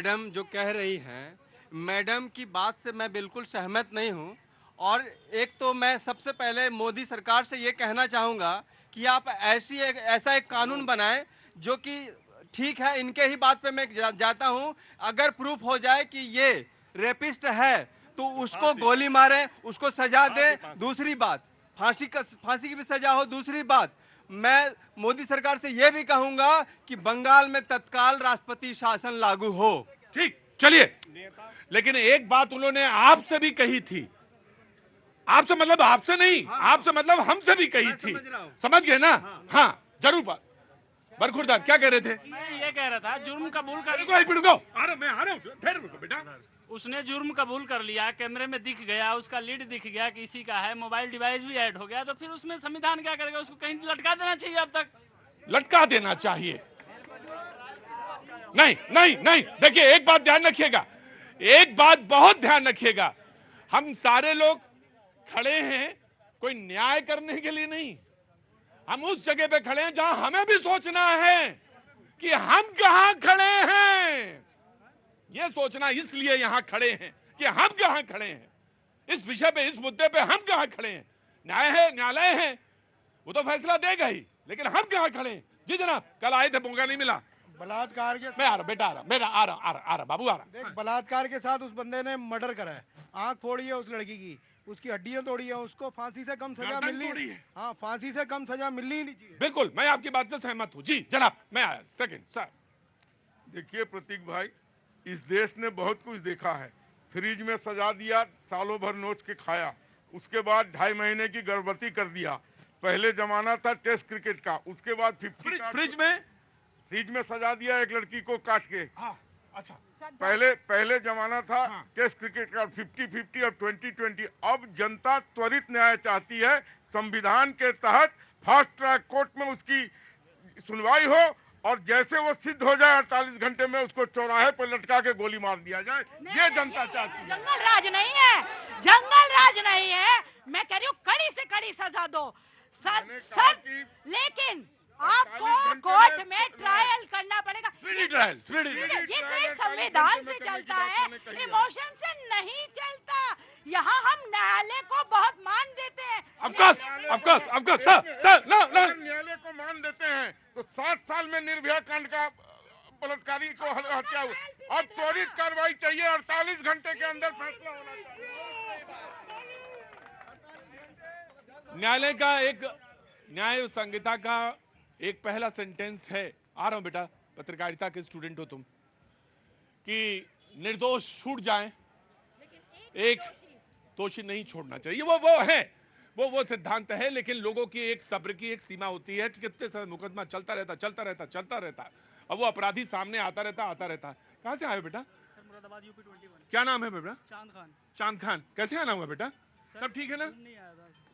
Madam जो कह रही हैं, मैडम की बात से मैं बिल्कुल सहमत नहीं हूँ। और एक तो मैं सबसे पहले मोदी सरकार से ये कहना चाहूँगा कि आप ऐसा एक कानून बनाएं जो कि ठीक है, इनके ही बात पे मैं जाता हूँ। अगर प्रूफ हो जाए कि ये रेपिस्ट है तो उसको गोली मारें, उसको सजा दें। दूसरी बात, फांसी की भी सजा हो। दूसरी बात, मैं मोदी सरकार से यह भी कहूंगा कि बंगाल में तत्काल राष्ट्रपति शासन लागू हो। ठीक, चलिए, लेकिन एक बात उन्होंने आपसे भी कही थी। आपसे मतलब आपसे नहीं, आपसे मतलब हमसे भी कही थी। समझ गए ना? हाँ, जरूर बात। बरखुरदार क्या कह रहे थे? मैं ये कह रहा था, जुर्म कबूल कर मैं आ रहा हूँ बेटा। उसने जुर्म कबूल कर लिया, कैमरे में दिख गया, उसका लीड दिख गया किसी का है, मोबाइल डिवाइस भी ऐड हो गया, तो फिर उसमें संविधान क्या करेगा? उसको कहीं लटका देना चाहिए। अब तक लटका देना चाहिए। नहीं नहीं नहीं, देखिए एक बात ध्यान रखिएगा, एक बात बहुत ध्यान रखिएगा। हम सारे लोग खड़े हैं कोई न्याय करने के लिए नहीं, हम उस जगह पे खड़े हैं जहां हमें भी सोचना है कि हम कहां खड़े हैं। यह सोचना इसलिए यहां खड़े हैं कि हम कहां खड़े हैं, इस विषय पे, इस मुद्दे पे हम कहां खड़े हैं। न्याय है, न्यायालय है, वो तो फैसला देगा ही, लेकिन हम कहां खड़े हैं। जी जनाब, कल आए थे, मौका नहीं मिला। बलात्कार के मैं आ रहा बेटा, आ रहा बाबू आ रहा। देख, बलात्कार के साथ उस बंदे ने मर्डर करा है, आंख फोड़ी है उस लड़की की, उसकी हड्डियां तोड़ी है, उसको फांसी से कम सजा गर्दन तोड़ी मिलनी। है। हाँ, फांसी से कम सजा मिलनी ही नहीं चाहिए। बिल्कुल, मैं आपकी बात से सहमत हूं। जी जनाब, मैं आया सेकंड सर। देखिए प्रतीक भाई, इस देश ने बहुत कुछ देखा है। फ्रिज में सजा दिया, सालों भर नोच के खाया, उसके बाद 2.5 महीने की गर्भवती कर दिया। पहले जमाना था टेस्ट क्रिकेट का, उसके बाद 50 फ्रिज में सजा दिया एक लड़की को काट के। हाँ, अच्छा, पहले जमाना था हाँ। टेस्ट क्रिकेट का 50-50 और 20-20। अब जनता त्वरित न्याय चाहती है, संविधान के तहत फास्ट ट्रैक कोर्ट में उसकी सुनवाई हो, और जैसे वो सिद्ध हो जाए 48 घंटे में उसको चौराहे पर लटका के गोली मार दिया जाए। ये जनता चाहती है। जंगल राज नहीं है, जंगल राज नहीं है। मैं कह रही हूँ कड़ी से कड़ी सजा दो सर, लेकिन आपको कोर्ट में ट्रायल करना पड़ेगा। ये देश संविधान से चलता है, इमोशन से नहीं चलता। यहाँ हम न्यायालय को बहुत मान देते हैं। सर, न्यायालय को मान देते हैं तो 7 साल में निर्भया कांड का बलात्कारी को हत्या हुई। अब त्वरित कार्रवाई चाहिए, 48 घंटे के अंदर फैसला होना चाहिए। न्यायालय का एक न्याय संहिता का एक पहला सेंटेंस है, आ रहा हूं बेटा, पत्रकारिता के स्टूडेंट हो तुम, कि निर्दोष छूट जाए, एक दोषी नहीं छोड़ना चाहिए। वो है, वो सिद्धांत है, लेकिन लोगों की एक सब्र की एक सीमा होती है कि कितने समय मुकदमा चलता रहता है, अब वो अपराधी सामने आता रहता। कहां से आए बेटा? मुरादाबाद यूपी 21। क्या नाम है बेटा? चांद खान। कैसे आना हुआ बेटा? सब ठीक है ना?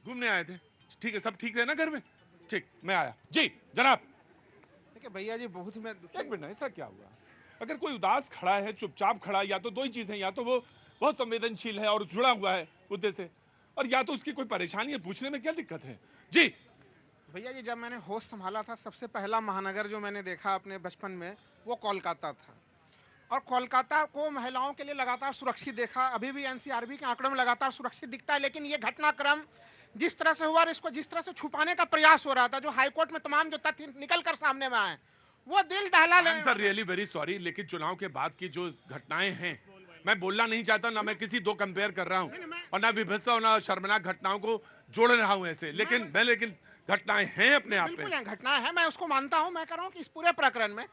घूमने आए थे, ठीक है, सब ठीक है ना घर में? ठीक, मैं आया। जी जनाब। देखिए भैया जी, बहुत ही मैं एक मिनट, ऐसा क्या हुआ? अगर कोई उदास खड़ा है, चुपचाप खड़ा है, या तो दो ही चीजें, या तो वो बहुत संवेदनशील है और जुड़ा हुआ है मुद्दे से, और या तो उसकी कोई परेशानी है, पूछने में क्या दिक्कत है? जी भैया जी, जब मैंने होश संभाला था, सबसे पहला महानगर जो मैंने देखा अपने बचपन में वो कोलकाता था, और कोलकाता को महिलाओं के लिए लगातार सुरक्षित देखा। अभी भी एनसीआरबी के आंकड़ों में लगातार सुरक्षित दिखता है, लेकिन ये घटनाक्रम जिस तरह से हुआ और इसको जिस तरह से छुपाने का प्रयास हो रहा था, जो हाईकोर्ट में तमाम जो तथ्य निकल कर सामने में आए, वो दिल दहला ले। रियली वेरी सॉरी, लेकिन चुनाव के बाद की जो घटनाएं हैं, मैं बोलना नहीं चाहता, ना मैं किसी दो कंपेयर कर रहा हूं, और ना विभत्स और ना शर्मनाक घटनाओं को जोड़ रहा हूं ऐसे, लेकिन घटनाएं हैं अपने आप में। घटना है, मैं उसको मानता हूं। मैं कह रहा हूं कि इस पूरे प्रकरण में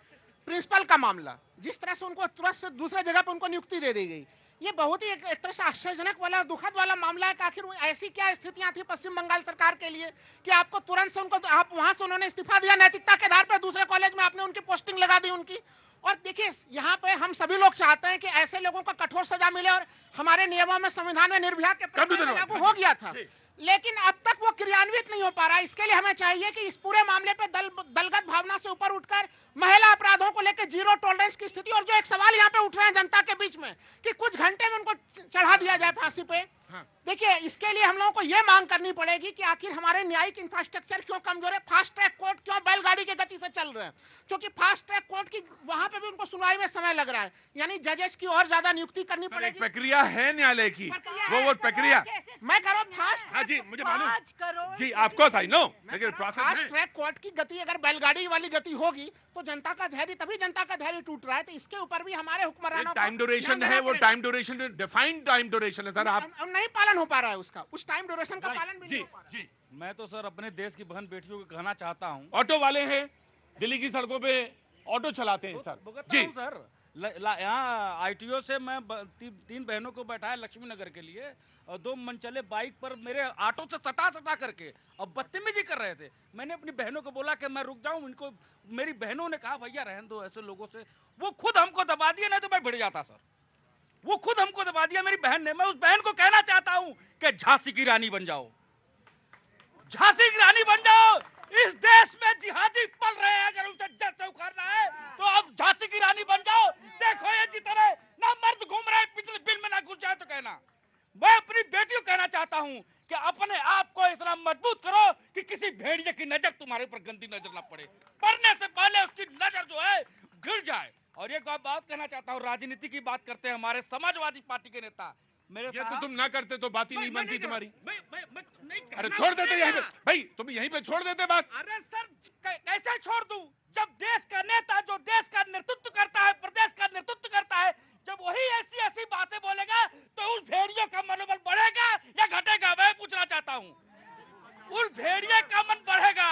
प्रिंसिपल का मामला, जिस तरह से उनको तुरंत से दूसरे जगह पर उनको नियुक्ति दे दी गई, ये बहुत ही एक तरह से आश्चर्यजनक वाला, दुखद वाला मामला है कि आखिर ऐसी क्या स्थितियां थी पश्चिम बंगाल सरकार के लिए कि आपको तुरंत से उनको, आप वहां से उन्होंने इस्तीफा दिया, नैतिकता के आधार पर दूसरे कॉलेज में आपने उनकी पोस्टिंग लगा दी उनकी। और देखिए, यहाँ पे हम सभी लोग चाहते हैं कि ऐसे लोगों को कठोर सजा मिले, और हमारे नियमों में, संविधान में निर्भया के प्रावधान लागू हो गया था, लेकिन अब तक वो क्रियान्वित नहीं हो पा रहा। इसके लिए हमें चाहिए कि इस पूरे मामले पे दलगत भावना से ऊपर उठकर महिला अपराधों को लेकर जीरो टॉलरेंस की स्थिति। और जो एक सवाल यहाँ पे उठ रहे हैं जनता के बीच में कि कुछ घंटे में उनको चढ़ा दिया जाए फांसी पे, देखिए इसके लिए हम लोगों को ये मांग करनी पड़ेगी कि आखिर हमारे न्यायिक इंफ्रास्ट्रक्चर क्यों कमजोर है, फास्ट ट्रैक कोर्ट क्यों बैलगाड़ी की गति से चल रहे हैं, क्योंकि फास्ट ट्रैक कोर्ट की वहां पे भी उनको सुनवाई में समय लग रहा है, यानी जजेस की और ज्यादा नियुक्ति करनी पड़ेगी। प्रक्रिया है न्यायालय की, वो प्रक्रिया मैं कह रहा हूँ फास्ट, हाँ जी मुझे मालूम 5 करोड़ जी, ऑफ कोर्स आई नो, लेकिन प्रोसेस फास्ट ट्रैक कोर्ट की गति अगर बैलगाड़ी वाली गति होगी तो जनता का धैर्य, तभी जनता का धैर्य टूट रहा है। तो इसके ऊपर भी हमारे हुक्मरानों को टाइम ड्यूरेशन ध्यान है, देना वो पड़ेगा। Time duration defined time duration है सर। आप अब नहीं पालन हो पा रहा है उसका, उस टाइम ड्यूरेशन का पालन भी जी नहीं हो पा रहा है। जी, मैं तो सर अपने देश की बहन बेटियों को कहना चाहता हूँ, ऑटो वाले हैं दिल्ली की सड़कों पे, ऑटो चलाते हैं सर भुगतता जी। हूँ सर। यहाँ आईटीओ से मैं 3 बहनों को बैठाया लक्ष्मी नगर के लिए, और 2 मनचले बाइक पर मेरे ऑटो से सटा करके अब बदतमीजी कर रहे थे। मैंने अपनी बहनों को बोला कि मैं रुक जाऊं, इनको मेरी बहनों ने कहा भैया रहने दो ऐसे लोगों से, वो खुद हमको दबा दिया, नहीं तो मैं भिड़ जाता सर। वो खुद हमको दबा दिया मेरी बहन ने। मैं उस बहन को कहना चाहता हूं कि झांसी की रानी बन जाओ, झांसी की रानी बन जाओ। इस देश में जिहादी पल रहे हैं, अगर उसे जड़ से उखाड़ना है तो अब झांसी की रानी बन जाओ। देखो ये जितने ना मर्द घूम रहे पिछले बिल में ना घुस जाए तो कहना। मैं अपनी बेटियों को कहना चाहता हूं कि अपने आप को इतना मजबूत करो कि किसी भेड़िए की नजर तुम्हारे ऊपर गंदी नजर ना पड़े, पढ़ने से पहले उसकी नजर जो है गिर जाए। और एक बात कहना चाहता हूं, राजनीति की बात करते हैं हमारे समाजवादी पार्टी के नेता, मेरे ये तो साहब- तुम ना करते तो बात ही नहीं बनती तुम्हारी। मैं नहीं अरे कहना छोड़ देते पड़ेगा। यहीं पे भाई, तुम यहीं पे छोड़ देते बात। अरे सर कैसे छोड़ दूं, जब देश का नेता जो देश का नेतृत्व करता है, प्रदेश का नेतृत्व करता है, जब वही ऐसी बातें बोलेगा तो उस भेड़ियों का मनोबल बढ़ेगा या घटेगा? मैं पूछना चाहता हूं। उस भेड़िए का मन बढ़ेगा।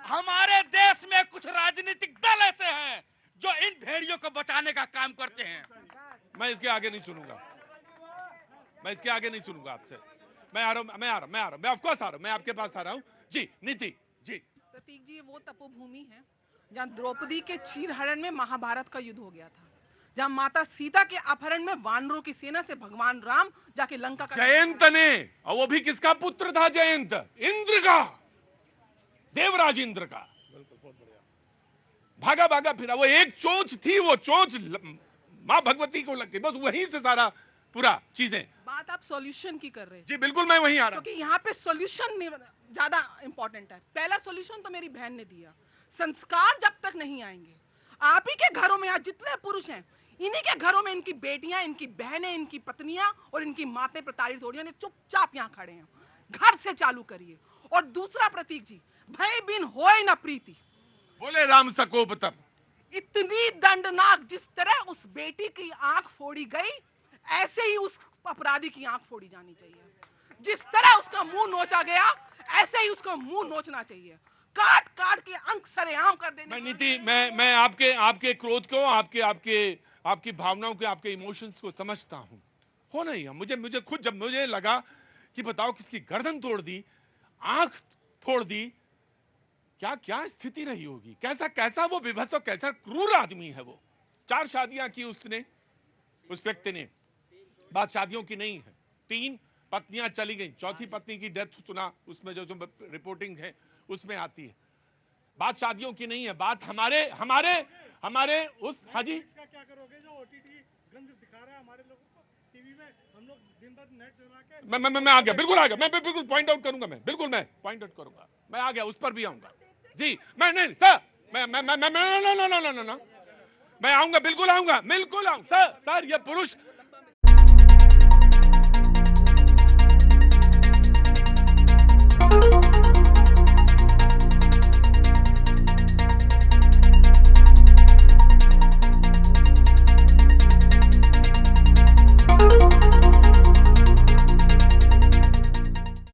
हमारे देश में कुछ राजनीतिक दल ऐसे हैं जो इन भेड़ियों को बचाने का काम करते हैं। मैं इसके आगे नहीं सुनूंगा, मैं इसके आगे नहीं सुनूंगा आपसे। मैं आ रहा हूं, मैं ऑफ कोर्स आ रहा हूं, मैं आपके पास आ रहा हूं जी। नीति जी, प्रतीक जी, ये वो तपोभूमि है जहाँ द्रौपदी के चीरहरण में महाभारत का युद्ध हो गया था, जहाँ माता सीता के अपहरण में वानरों की सेना से भगवान राम जाके लंका का जयंत ने, और वो भी किसका पुत्र था? जयंत, इंद्र का, देवराज इंद्र का। भागा भागा फिरा, वो एक चोंच थी, वो चोंच माँ भगवती को लग गई, बस वहीं से सारा पूरा चीजें। बात आप सॉल्यूशन की कर रहे हैं, जी बिल्कुल, मैं वहीं आ रहा हूं। क्योंकि यहाँ पे सॉल्यूशन ज्यादा इंपॉर्टेंट है। पहला सॉल्यूशन तो मेरी बहन ने दिया, संस्कार जब तक नहीं आएंगे, आप ही के घरों में आज जितने पुरुष हैं, इन्हीं के घरों में इनकी बेटियां, इनकी बहनें, इनकी पत्नियां और इनकी मातें प्रताड़ित हो रही हैं, चुपचाप यहाँ खड़े हैं। घर से चालू करिए। और दूसरा प्रतीक जी, भय बिन होए न प्रीति, बोले राम सकोप तब। इतनी दंडनाक जिस तरह उस बेटी की आंख फोड़ी गई, ऐसे ही उस अपराधी की आंख फोड़ी जानी चाहिए। जिस तरह उसका मुंह नोचा गया, ऐसे ही उसका मुंह नोचना चाहिए। काट काट के अंक सरेआम कर देने। मैं नीति, मैं आपके क्रोध को, आपकी भावनाओं के, आपके इमोशंस को समझता हूं। हो नहीं है मुझे खुद, जब मुझे लगा कि बताओ किसकी गर्दन तोड़ दी, आंख फोड़ दी, क्या क्या स्थिति रही होगी, कैसा वो विभत्स, कैसा क्रूर आदमी है वो। 4 शादियां की उसने, उस व्यक्ति ने। बात शादियों की नहीं है, 3 पत्नियां चली गई, चौथी पत्नी की डेथ सुना उसमें जो रिपोर्टिंग है उसमें आती है। बात शादियों की नहीं है, बात हमारे उस, हाँ जी, क्या करोगे जो ओटीटी गंद दिखा रहा है हमारे लोगों को टीवी में? हम लोग दिन भर नेट चला के मैं आ गया, बिल्कुल आ गया, मैं बिल्कुल पॉइंट आउट करूंगा, मैं बिल्कुल मैं पॉइंट आउट करूंगा, मैं आ गया, उस पर भी आऊंगा जी। मैं नहीं सर, मैं आऊंगा, बिल्कुल आऊंगा सर। ये पुरुष